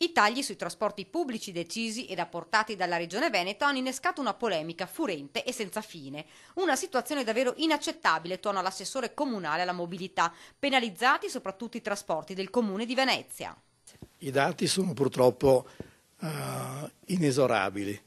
I tagli sui trasporti pubblici decisi ed apportati dalla Regione Veneto hanno innescato una polemica furente e senza fine. Una situazione davvero inaccettabile, tuona l'assessore comunale alla mobilità, penalizzati soprattutto i trasporti del Comune di Venezia. I dati sono purtroppo inesorabili.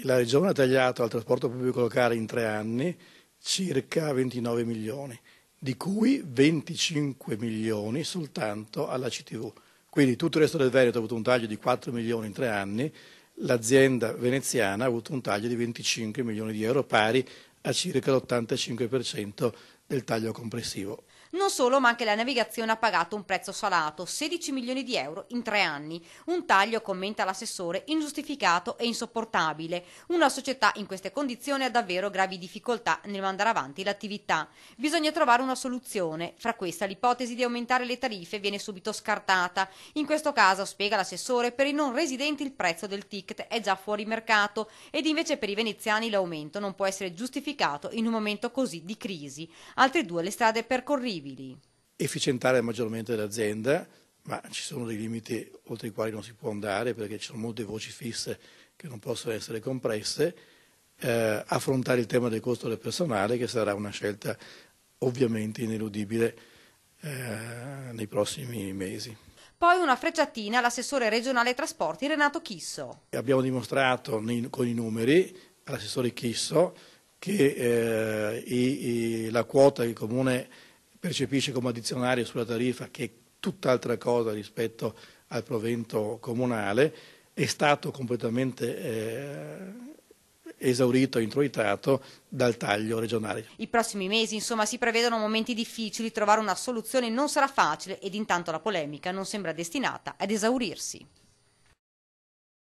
La Regione ha tagliato al trasporto pubblico locale in 3 anni circa 29 milioni, di cui 25 milioni soltanto alla CTV. Quindi tutto il resto del Veneto ha avuto un taglio di 4 milioni in 3 anni, l'azienda veneziana ha avuto un taglio di 25 milioni di euro, pari a circa l'85% del taglio complessivo. Non solo, ma anche la navigazione ha pagato un prezzo salato, 16 milioni di euro in 3 anni. Un taglio, commenta l'assessore, ingiustificato e insopportabile. Una società in queste condizioni ha davvero gravi difficoltà nel mandare avanti l'attività. Bisogna trovare una soluzione. Fra questa l'ipotesi di aumentare le tariffe viene subito scartata. In questo caso, spiega l'assessore, per i non residenti il prezzo del ticket è già fuori mercato ed invece per i veneziani l'aumento non può essere giustificato in un momento così di crisi. Altre 2 le strade percorribili. Efficientare maggiormente l'azienda, ma ci sono dei limiti oltre i quali non si può andare perché ci sono molte voci fisse che non possono essere compresse, affrontare il tema del costo del personale, che sarà una scelta ovviamente ineludibile nei prossimi mesi. Poi una frecciatina all'assessore regionale trasporti Renato Chisso. Abbiamo dimostrato con i numeri all'assessore Chisso che la quota che il Comune percepisce come addizionario sulla tariffa, che è tutt'altra cosa rispetto al provento comunale, è stato completamente esaurito e introitato dal taglio regionale. I prossimi mesi, insomma, si prevedono momenti difficili, trovare una soluzione non sarà facile ed intanto la polemica non sembra destinata ad esaurirsi.